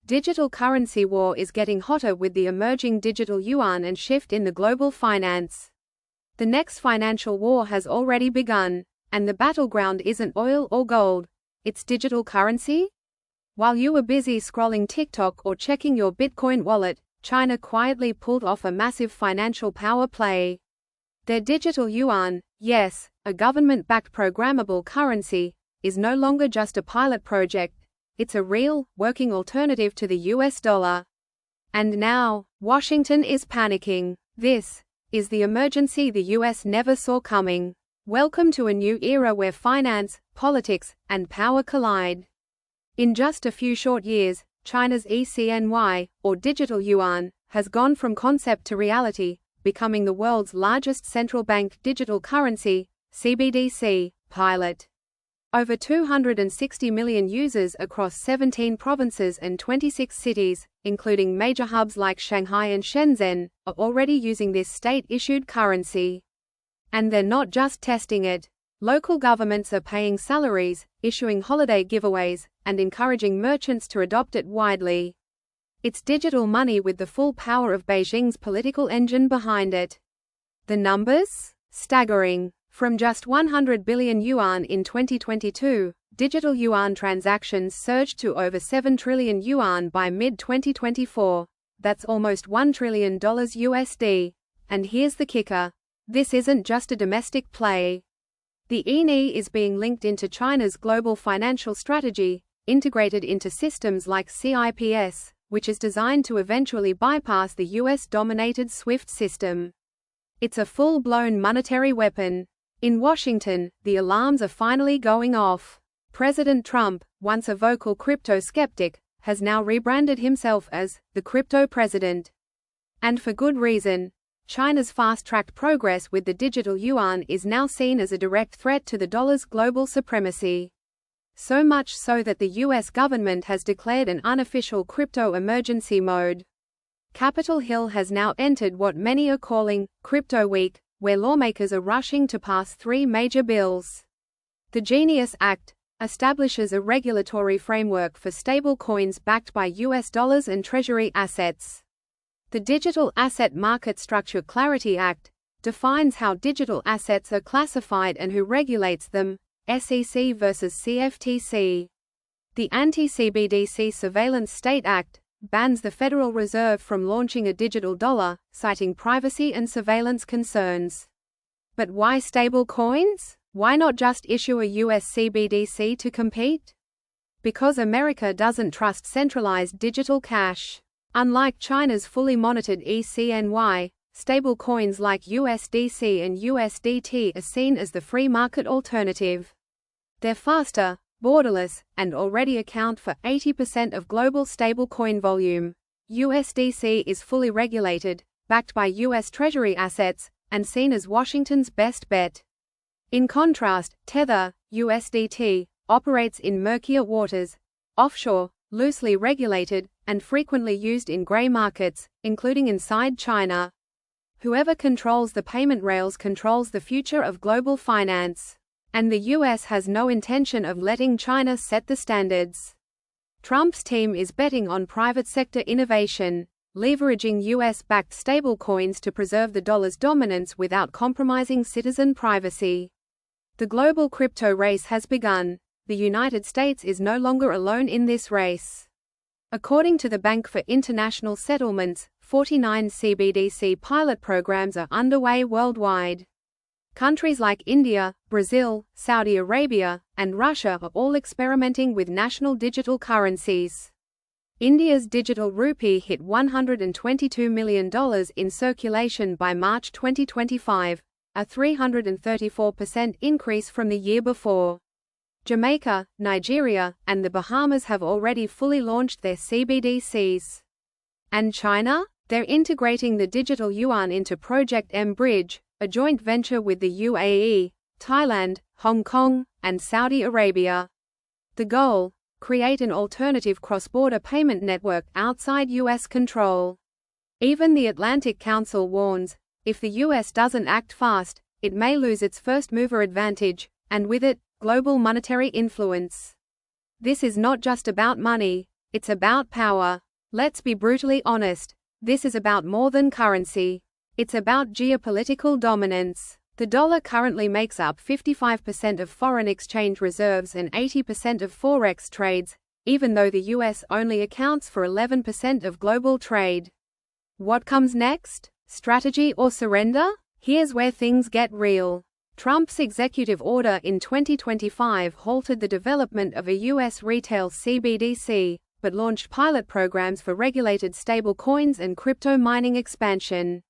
Digital currency war is getting hotter with the emerging digital yuan and shift in the global finance. The next financial war has already begun, and the battleground isn't oil or gold, it's digital currency? While you were busy scrolling TikTok or checking your Bitcoin wallet, China quietly pulled off a massive financial power play. Their digital yuan, yes, a government-backed programmable currency, is no longer just a pilot project. It's a real, working alternative to the US dollar. And now, Washington is panicking. This is the emergency the US never saw coming. Welcome to a new era where finance, politics, and power collide. In just a few short years, China's ECNY, or digital yuan, has gone from concept to reality, becoming the world's largest central bank digital currency, CBDC, pilot. Over 260 million users across 17 provinces and 26 cities, including major hubs like Shanghai and Shenzhen, are already using this state-issued currency. And they're not just testing it. Local governments are paying salaries, issuing holiday giveaways, and encouraging merchants to adopt it widely. It's digital money with the full power of Beijing's political engine behind it. The numbers? Staggering. From just 100 billion yuan in 2022, digital yuan transactions surged to over 7 trillion yuan by mid-2024. That's almost $1 trillion USD. And here's the kicker. This isn't just a domestic play. The ENI is being linked into China's global financial strategy, integrated into systems like CIPS, which is designed to eventually bypass the US-dominated SWIFT system. It's a full-blown monetary weapon. In Washington, the alarms are finally going off. President Trump, once a vocal crypto skeptic, has now rebranded himself as the crypto president. And for good reason. China's fast-tracked progress with the digital yuan is now seen as a direct threat to the dollar's global supremacy. So much so that the US government has declared an unofficial crypto emergency mode. Capitol Hill has now entered what many are calling Crypto Week, where lawmakers are rushing to pass 3 major bills. The Genius Act establishes a regulatory framework for stablecoins backed by US dollars and treasury assets. The Digital Asset Market Structure Clarity Act defines how digital assets are classified and who regulates them, SEC versus CFTC. The Anti-CBDC Surveillance State Act bans the Federal Reserve from launching a digital dollar, citing privacy and surveillance concerns. But why stablecoins? Why not just issue a US CBDC to compete? Because America doesn't trust centralized digital cash. Unlike China's fully monitored ECNY, stablecoins like USDC and USDT are seen as the free market alternative. They're faster, borderless, and already account for 80% of global stablecoin volume. USDC is fully regulated, backed by US Treasury assets, and seen as Washington's best bet. In contrast, Tether, USDT, operates in murkier waters, offshore, loosely regulated, and frequently used in grey markets, including inside China. Whoever controls the payment rails controls the future of global finance. And the US has no intention of letting China set the standards. Trump's team is betting on private sector innovation, leveraging US-backed stablecoins to preserve the dollar's dominance without compromising citizen privacy. The global crypto race has begun. The United States is no longer alone in this race. According to the Bank for International Settlements, 49 CBDC pilot programs are underway worldwide. Countries like India, Brazil, Saudi Arabia, and Russia are all experimenting with national digital currencies. India's digital rupee hit $122 million in circulation by March 2025, a 334% increase from the year before. Jamaica, Nigeria, and the Bahamas have already fully launched their CBDCs. And China? They're integrating the digital yuan into Project M-Bridge, a joint venture with the UAE, Thailand, Hong Kong, and Saudi Arabia. The goal? Create an alternative cross-border payment network outside US control. Even the Atlantic Council warns, if the US doesn't act fast, it may lose its first-mover advantage, and with it, global monetary influence. This is not just about money, It's about power. Let's be brutally honest. This is about more than currency. It's about geopolitical dominance. The dollar currently makes up 55% of foreign exchange reserves and 80% of forex trades, even though the US only accounts for 11% of global trade. What comes next? Strategy or surrender? Here's where things get real. Trump's executive order in 2025 halted the development of a US retail CBDC, but launched pilot programs for regulated stablecoins and crypto mining expansion.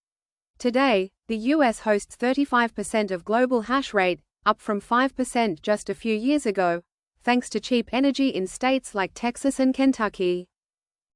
Today, the US hosts 35% of global hash rate, up from 5% just a few years ago, thanks to cheap energy in states like Texas and Kentucky.